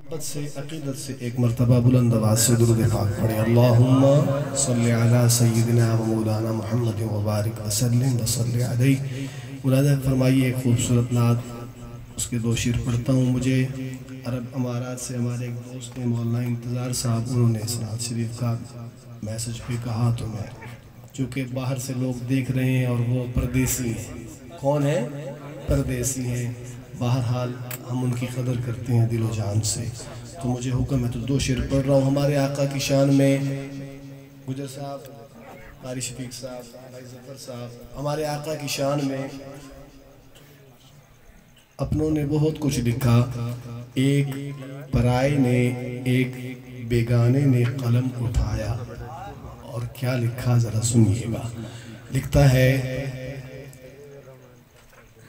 محبت سے عقیدت سے ایک مرتبہ بلند آواز سے درود پاک پڑھیں۔ اللہم صلی علی سیدنا و مولانا محمد و بارک وسلم و صلی علیہ۔ ملازہ فرمائیے ایک خوبصورت نعت، اس کے دو شعر پڑھتا ہوں۔ مجھے عرب امارات سے ہمارے ایک دوست نے مولانا انتظار صاحب، انہوں نے اس نعت شریف کا میسج پہ کہا تو میں چونکہ باہر سے لوگ دیکھ رہے ہیں اور وہ پردیسی ہیں۔ کون ہیں؟ پردیسی ہیں۔ بہرحال ہم ان کی قدر کرتے ہیں دل و جان سے، تو مجھے حکم ہے تو دو شعر پڑھ رہا ہوں ہمارے آقا کی شان میں۔ گجر صاحب، قاری شفیق صاحب، بھائی ظفر صاحب، ہمارے آقا کی شان میں اپنوں نے بہت کچھ لکھا۔ ایک پرائے نے، ایک بیگانے نے قلم اٹھایا، اور کیا لکھا ذرا سنیے گا۔ لکھتا ہے،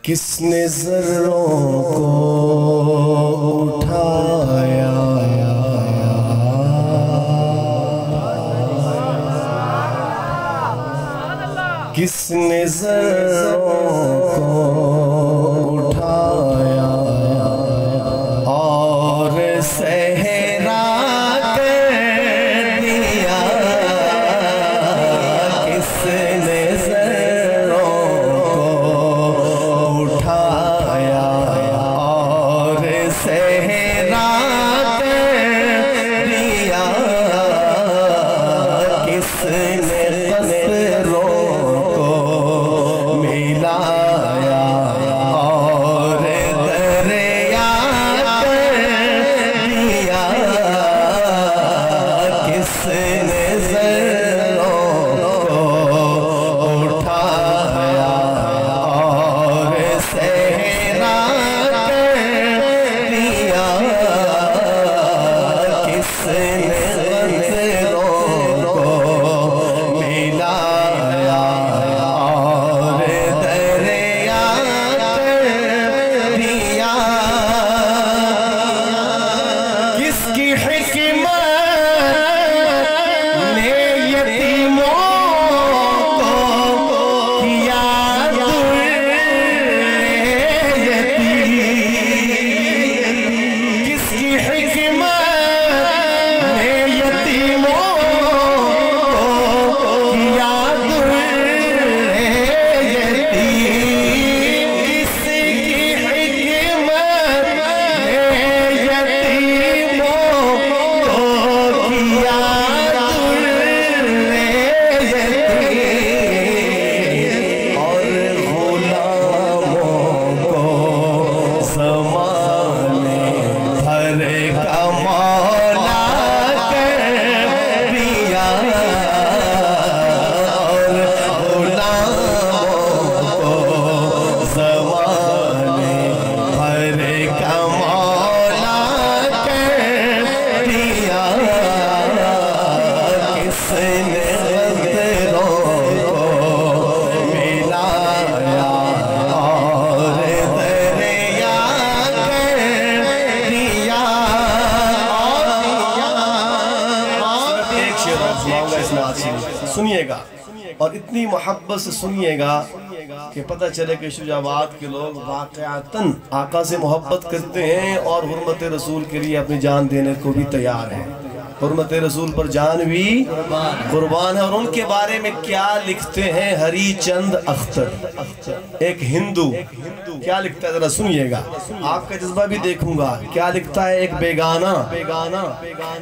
کس نے ذروں کو اٹھایا، کس نے ذروں کو اٹھایا اور صحرا کر دیا، کس نے سنیے گا اور اتنی محبت سے سنیے گا کہ پتہ چلے کہ شجاعت کے لوگ واقعاتاً آقا سے محبت کرتے ہیں اور حرمت رسول کے لیے اپنی جان دینے کو بھی تیار ہیں۔ حرمت رسول پر جان بھی قربان ہے۔ اور ان کے بارے میں کیا لکھتے ہیں ہری چند اختر، ایک ہندو، کیا لکھتا ہے ذرا سنیے گا، آپ کا جذبہ بھی دیکھوں گا۔ کیا لکھتا ہے ایک بیگانہ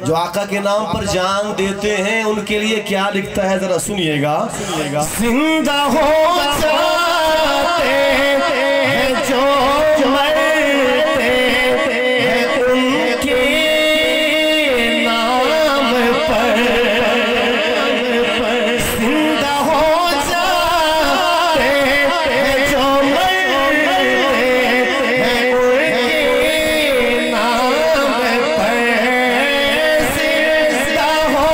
جو آقا کے نام پر جان دیتے ہیں، ان کے لیے کیا لکھتا ہے ذرا سنیے گا۔ زندہ ہو جاتے ہیں جو مرتے ہیں ان کے نام پر، زندہ ہو جاتے ہیں جو مرتے ہیں ان کے نام پر، زندہ ہو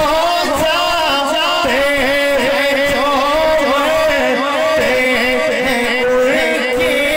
جاتے ہیں جو مرتے ہیں ان کے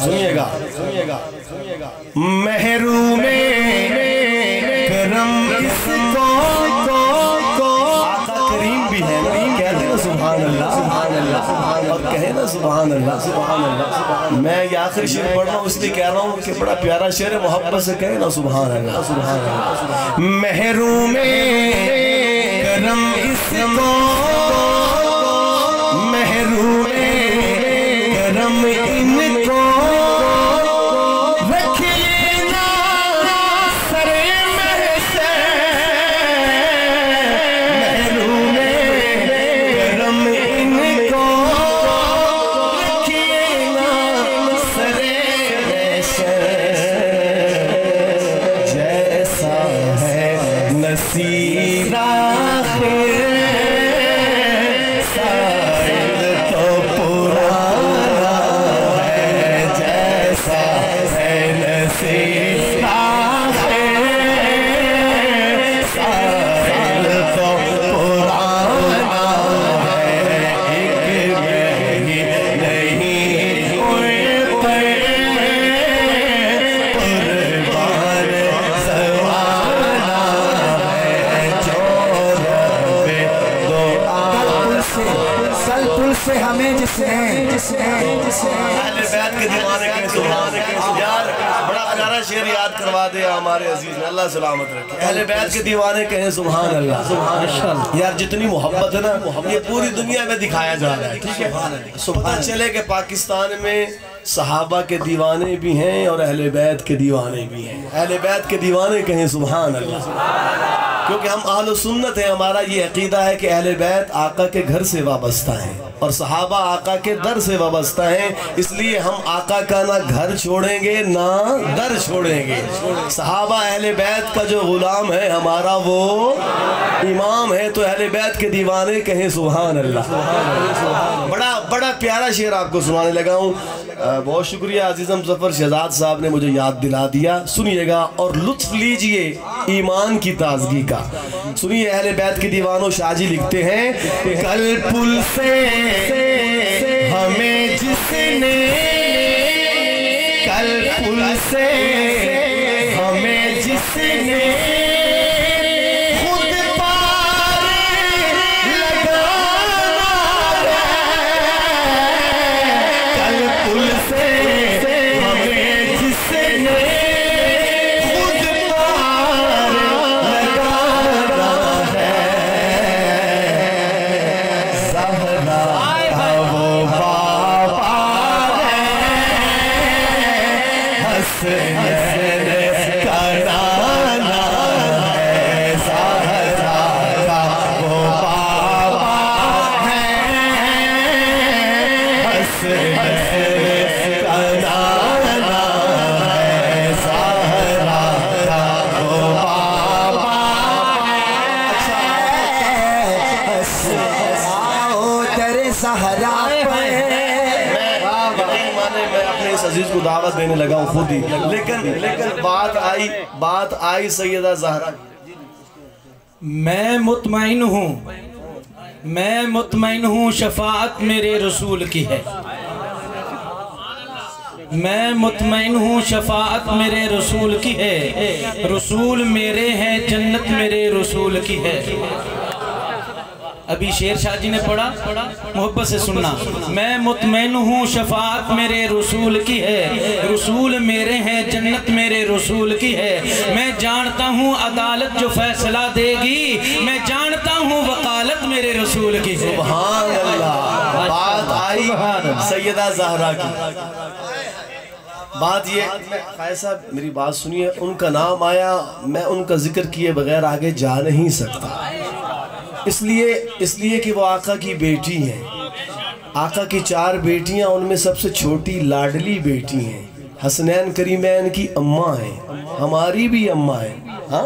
سنیے گا محروم کرم اس کو آقا کریم بھی ہے کہتے ہیں سبحان اللہ اور کہے نا سبحان اللہ میں یہ آخری شعر پڑھ رہا ہوں اس لیے کہہ رہا ہوں کہ بڑا پیارا شعر ہے محبت سے کہے نا سبحان اللہ محروم کرم اس کو محروم کرم ان کو رکھ لینا سر محشر محروم کرم ان کو رکھ لینا سر محشر جیسا ہے نصیر آخر سے ہمیں جس نے اہل بیت کے دیوانے کے سبحان یار بڑا پیارا شعر یاد کروا دے ہمارے عزیز نے اللہ سلامت رکھے اہل بیت کے دیوانے کہیں سبحان اللہ یار جتنی محبت ہے نا یہ پوری دنیا میں دکھایا جا رہا ہے ٹھیک ہے پتہ چلے کہ پاکستان میں صحابہ کے دیوانے بھی ہیں اور اہل بیت کے دیوانے بھی ہیں اہل بیت کے دیوانے کہیں سبحان اللہ کیونکہ ہم اہل سنت ہیں ہمارا یہ عقیدہ ہے کہ اہل بیت آقا کے گھر سے وابستہ ہیں اور صحابہ آقا کے در سے وابستہ ہیں اس لیے ہم آقا کا نہ گھر چھوڑیں گے نہ در چھوڑیں گے صحابہ اہل بیت کا جو غلام ہے ہمارا وہ امام ہے تو اہل بیت کے دیوانے کہیں سبحان اللہ بڑا پیارا شعر آپ کو سنانے لگا ہوں بہت شکریہ عزیزم ظفر شہزاد صاحب نے مجھے یاد دلا دیا سنیے گا اور لطف لیجئے ایمان کی تازگی کا سنیے اہل بیت کے دیوانوں شاہ جی لکھتے ہیں کل پل سے ہمیں جس نے کل پل سے ہمیں جس نے عزیز کو دعوت دینے لگا ہوں خود ہی لیکن بات آئی سیدہ زہرا میں مطمئن ہوں شفاعت میرے رسول کی ہے میں مطمئن ہوں شفاعت میرے رسول کی ہے رسول میرے ہیں جنت میرے رسول کی ہے ابھی شیر شاہ جی نے پڑھا محبت سے سننا میں مطمئن ہوں شفاعت میرے رسول کی ہے رسول میرے ہیں جنت میرے رسول کی ہے میں جانتا ہوں عدالت جو فیصلہ دے گی میں جانتا ہوں وکالت میرے رسول کی ہے سبحان اللہ بات آئی سیدہ زہرا کی بات یہ فائز صاحب میری بات سنیے ان کا نام آیا میں ان کا ذکر کیے بغیر آگے جا نہیں سکتا اس لیے کہ وہ آقا کی بیٹی ہیں آقا کی 4 بیٹیاں ان میں سب سے چھوٹی لاڈلی بیٹی ہیں حسنین کریمین کی اماں ہیں ہماری بھی اماں ہیں ہاں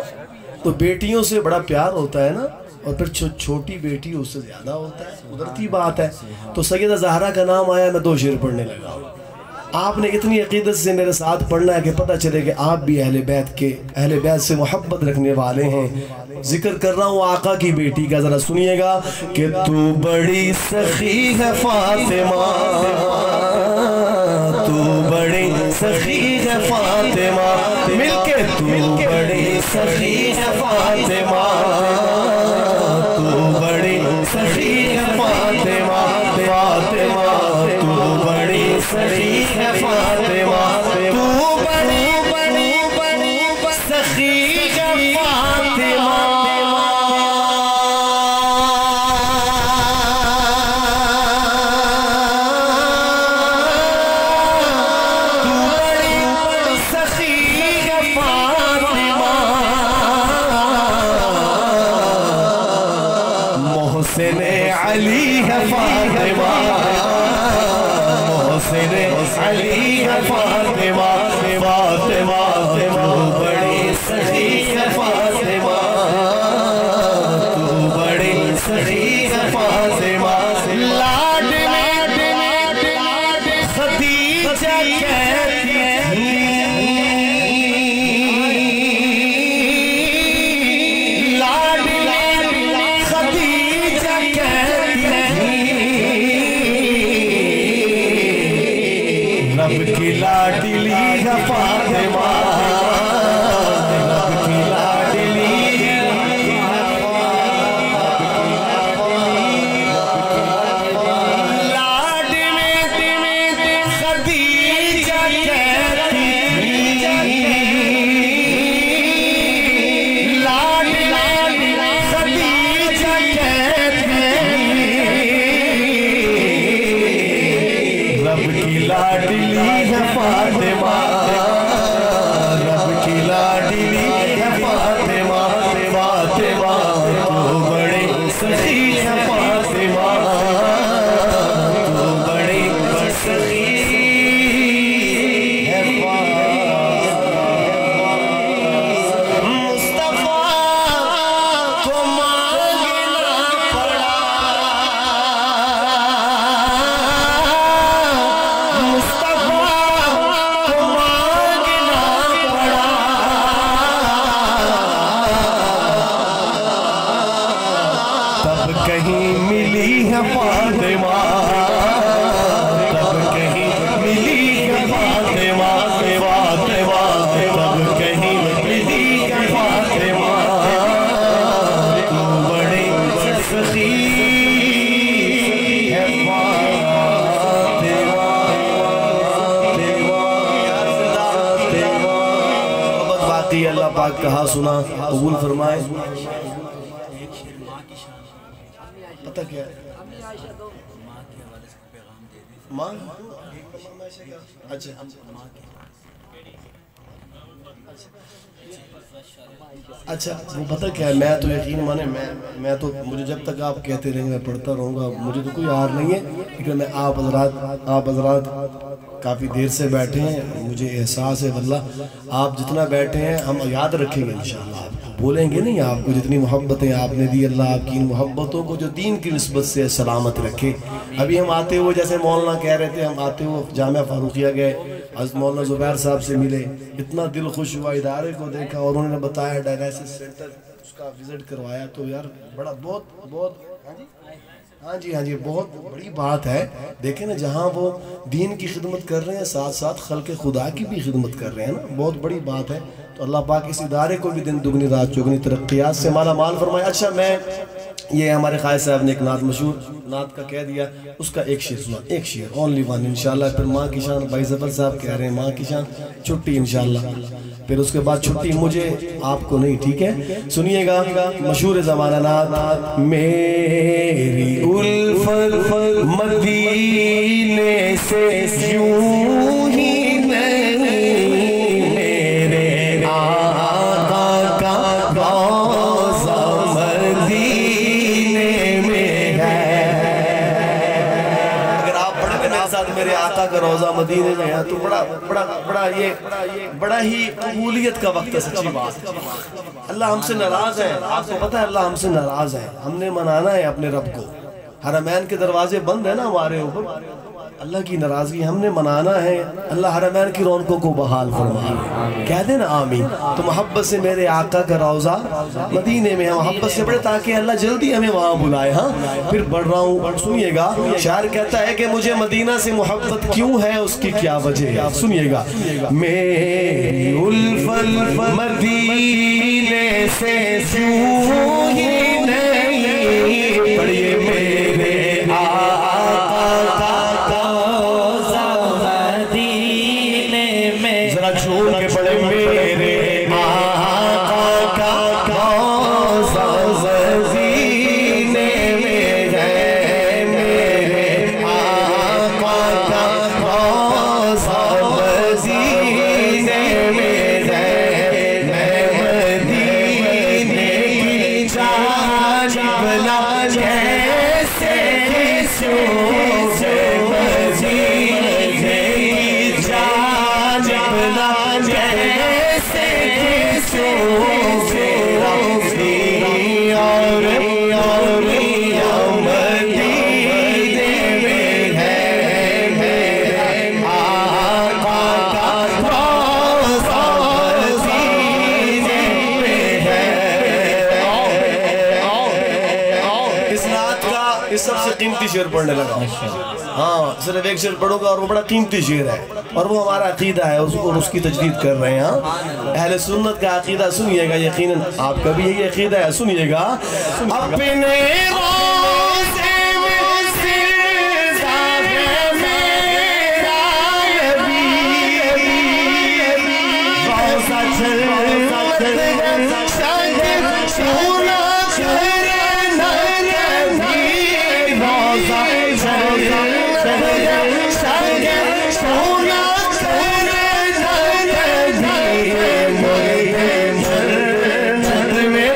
تو بیٹیوں سے بڑا پیار ہوتا ہے نا اور پھر چھوٹی بیٹی اس سے زیادہ ہوتا ہے قدرتی بات ہے تو سیدہ زہرا کا نام آیا میں 2 شعر پڑھنے لگا ہوں آپ نے اتنی عقیدت سے میرے ساتھ پڑھنا ہے کہ پتہ چلے کہ آپ بھی اہل بیت سے محبت رکھنے والے ہیں ذکر کر رہا ہوں آقا کی بیٹی کا ذرا سنیے گا کہ تو بڑی سخی ہے فاطمہ تو بڑی سخی ہے فاطمہ مل کے تو بڑی سخی ہے فاطمہ تو بڑی سخی ہے فاطمہ فاطمہ تو بڑی سخی ہے فاطمہ تو بڑی سخی ہے فاطمہ محسن علی ہے فاطمہ محسن علی ہے فاطمہ فاطمہ تو بڑی سخی ہے فاطمہ تو بڑی سخی ہے فاطمہ لاڈ خدیجہ کہتی رب کی لاڈلی ہے فاطمہ رب کی لاڈلی ہے لاڈ میں خدیجہ کہتی لاڈ خدیجہ کہتی رب کی لاڈلی ہے فاطمہ رب کی لاڈلی ہے فاطمہ فاطمہ تو بڑی سخی ہے فاطمہ تو بڑی سخی ہے مصطفیٰ کو مانگنا پڑا کہیں ملی ہے فاطمہ تب کہیں ملی ہے فاطمہ فاطمہ تب کہیں ملی ہے فاطمہ تو بڑی سخی ہے فاطمہ باقی اللہ پاک کہا سنا قبول فرمائے پتہ کیا ہے ماں اچھا وہ پتہ کیا ہے میں تو یقین مانے میں تو مجھے جب تک آپ کہتے رہیں میں پڑھتا رہوں گا مجھے تو کوئی ہار نہیں ہے لیکن میں آپ حضرات کافی دیر سے بیٹھے ہیں مجھے احساس ہے واللہ آپ جتنا بیٹھے ہیں ہم یاد رکھیں گے انشاءاللہ آپ کو بولیں گے نہیں آپ کو جتنی محبتیں آپ نے دی اللہ آپ کی ان محبتوں کو جو دین کی نسبت سے سلامت رکھے ابھی ہم آتے ہوئے جیسے مولانا کہہ رہے تھے ہم آتے ہوئے جامعہ فاروقیہ گئے حضرت مولانا زبیر صاحب سے ملے اتنا دل خوش ہوا ادارے کو دیکھا اور انہوں نے بتایا ڈائلائسس سینٹر اس کا وزٹ کروایا تو یار بڑا بہت ہاں جی بہت بڑی بات ہے دیکھیں نا جہاں وہ دین کی خدمت کر رہے ہیں ساتھ ساتھ خلق خدا کی بھی خدمت کر رہے ہیں نا بہت بڑی بات ہے تو اللہ پاک اس ادارے کو بھی دن دگنی رات چگنی ترقیات سے مالا مال فرمائے اچھا میں یہ ہمارے قائد صاحب نے ایک نعت مشہور نعت کا کہہ دیا اس کا ایک شعر سنا ایک شعر اونلی ون انشاءاللہ پھر ماں کی شان بھائی زفر صاحب کہہ رہے ہیں ماں کی شان چھٹی انشاءاللہ پھر اس کے بعد چھٹی مجھے آپ کو نہیں ٹھیک ہے سنیے گا مشہور زمانہ نعت میری الفت مدینے سے یوں ہی میرے آقا کا روضہ مدینے میں ہے تو بڑا ہی قبولیت کا وقت ہے سچی بات اللہ ہم سے ناراض ہے آپ کو پتہ ہے اللہ ہم سے ناراض ہے ہم نے منانا ہے اپنے رب کو حرمین کے دروازے بند ہیں نا ہمارے اوپر اللہ کی ناراضگی ہم نے منانا ہے، اللہ حرمین کی رونقوں کو بحال فرمائے، کہہ دیں نا آمین۔ تو محبت سے میرے آقا کا روضہ مدینے میں، محبت سے پڑھے تاکہ اللہ جلدی ہمیں وہاں بلائے۔ ہاں پھر بڑھ رہا ہوں، سنیے گا، شاعر کہتا ہے کہ مجھے مدینہ سے محبت کیوں ہے، اس کی کیا وجہ ہے، سنیے گا۔ میری الفت مدینے سے کیوں ہی نہیں، پڑھیے میرے چھوڑ کے پڑے میرے آقا کا روضہ مدینے میں ہے، میرے آقا کا روضہ مدینے میں ہے، میں مدینے کی جانب نہ کیسے سوں سے مدینے کی جانب نہ جیسے کسوں سے روزی اور مدینے میں ہے، میرے آقا کا روضہ مدینے میں ہے۔ اس نعت کا اس سب سے قیمتی شعر پڑھنے لگا، ہاں صرف ایک شعر پڑھو گا اور وہ بڑا قیمتی شعر ہے اور وہ ہمارا عقیدہ ہے، اس کی تجدید کر رہے ہیں۔ اہل سنت کا عقیدہ سنیے گا، یقیناً آپ کا بھی یہی عقیدہ ہے، سنیے گا۔ اپنے روضے میں سجدہ ہے میرا نبی، روضہ جنت شاگرد سونا کرنا نبی، روضہ جنت شاگرد سونا کرنا نبی، جنت میں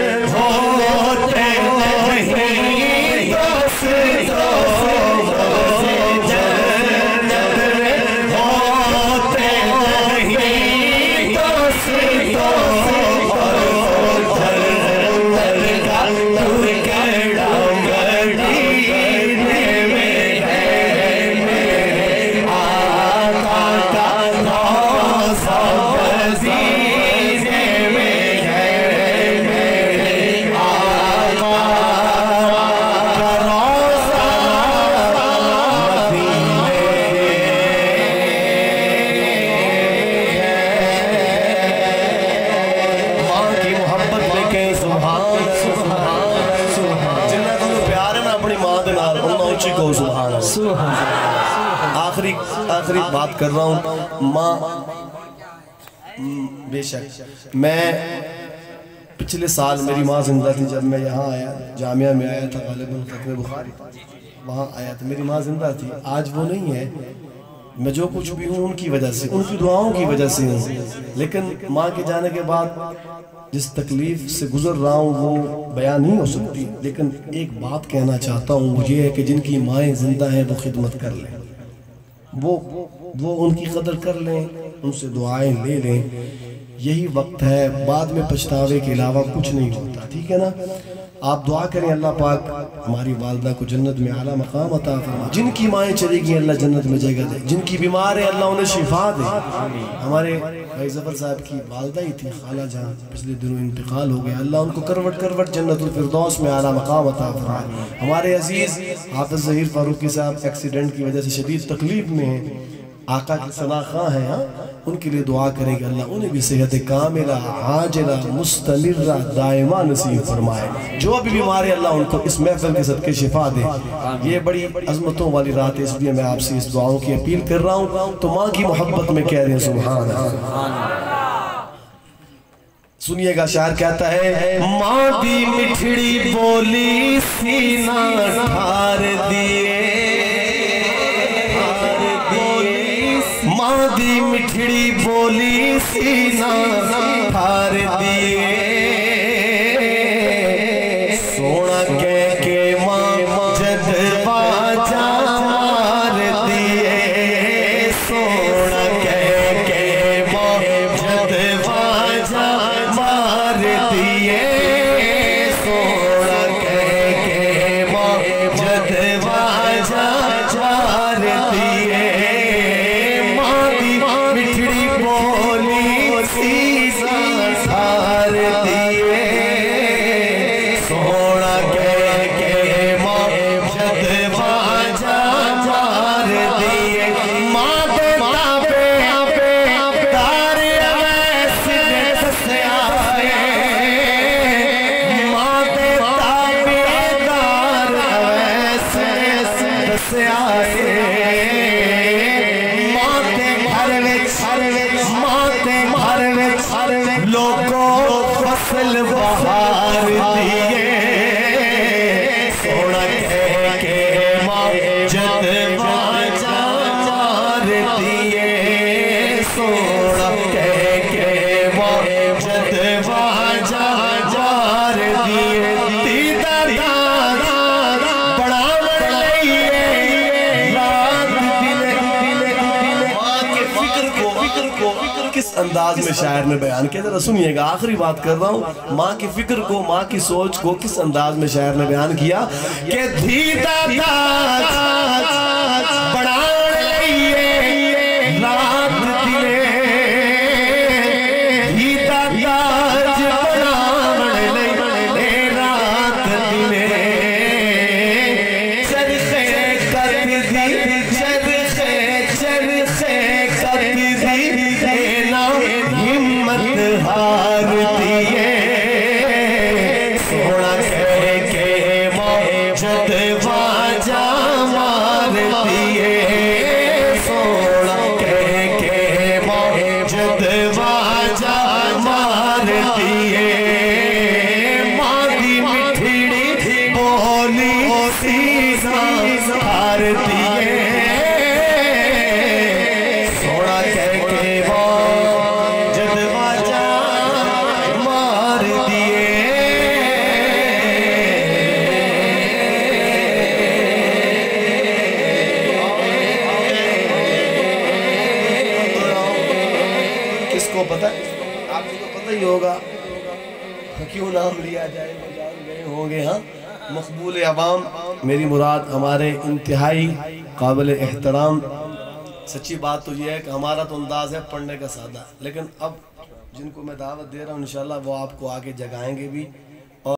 ہوتے نہیں دوست، جنت میں ہوتے نہیں دوست، آخری بات کر رہا ہوں، ماں بے شک میں پچھلے سال میری ماں زندہ تھی جب میں یہاں آیا، جامعہ میں آیا تھا، غالباً ختم بخاری وہاں آیا تھا، میری ماں زندہ تھی، آج وہ نہیں ہے۔ میں جو کچھ بھی ہوں ان کی وجہ سے، ان کی دعاؤں کی وجہ سے ہوں، لیکن ماں کے جانے کے بعد جس تکلیف سے گزر رہا ہوں وہ بیان نہیں ہو سکتی، لیکن ایک بات کہنا چاہتا ہوں، وہ یہ ہے کہ جن کی مائیں زندہ ہیں وہ خدمت کر لیں، وہ ان کی قدر کر لیں، ان سے دعائیں لے لیں، یہی وقت ہے، بعد میں پچھتاوے کے علاوہ کچھ نہیں ہوتا، ٹھیک ہے نا؟ آپ دعا کریں اللہ پاک ہماری والدہ کو جنت میں اعلیٰ مقام عطا فرما، جن کی مائیں چلے گی اللہ جنت میں جگہ دے، جن کی بیمار ہے اللہ انہیں شفا دے۔ ہمارے بھائی ظفر صاحب کی والدہ ہی تھی خالہ جان، پچھلے دنوں انتقال ہو گیا، اللہ ان کو کروٹ کروٹ جنت الفردوس میں اعلیٰ مقام عطا فرمائے۔ ہمارے عزیز حافظ ظہیر فاروقی صاحب ایکسیڈنٹ کی وجہ سے شدید تکلیف میں ہیں، آقا کی ثنا خواہ ہیں، ہاں ان کے لیے دعا کریں کہ اللہ انہیں بھی صحت کاملہ عاجلہ مستمرہ دائمہ نصیب فرمائے، جو بھی بیمار ہے اللہ ان کو اس محفل کے صدقے شفا دے۔ یہ بڑی عظمتوں والی رات ہے، اس لیے میں آپ سے اس دعاؤں کی اپیل کر رہا ہوں، تو ماں کی محبت میں کہہ رہے ہیں سبحان اللہ۔ سنیے گا، شاعر کہتا ہے، ماں دی مٹھڑی بولی سینہ ٹھار دیے، ماں دی مٹھڑی بولی سینہ ٹھار دیے، سونا کہہ کے ماں جذبہ جار دیے، سونا کہہ کے ماں جذبہ جار دیے، سونا کہہ کے ماں جذبہ جار دیے، فصل بہار دیے سونا کہہ کے ماجد واجہ مار دیے سونا کہہ کے ماجد واجہ مار دیے دیدہ دادا بڑا مر لئیے رات دلے ماں کے فکر کو کس انداز میں شاعر نے بیان کیا؟ ذرا سنیے گا، آخری بات کر رہا ہوں، ماں کی فکر کو، ماں کی سوچ کو کس انداز میں شاعر نے بیان کیا کہ دھیتا تاج بڑا لئیے رات دلے دھیتا تاج بڑا لئیے رات دلے چرخے کر دی چرخے کر دی ہمت ہار دیے سونا کہہ کے ماجد واجہ مار دیے سونا کہہ کے ماجد واجہ مار دیے مادی مٹھڑی بولی سیزا ہار دیے سونا کہہ کے ماجد واجہ مار دیے کس کو پتہ ہے؟ آپ کو پتہ ہی ہوگا، کیوں نام لیا جائے وہ جان گئے ہوں گے. ہاں مقبول عوام میری مراد ہمارے انتہائی قابل احترام. سچی بات تو یہ ہے کہ ہمارا تو انداز ہے پڑھنے کا سادہ، لیکن اب جن کو میں دعوت دے رہا ہوں انشاءاللہ وہ آپ کو آگے جگائیں گے بھی.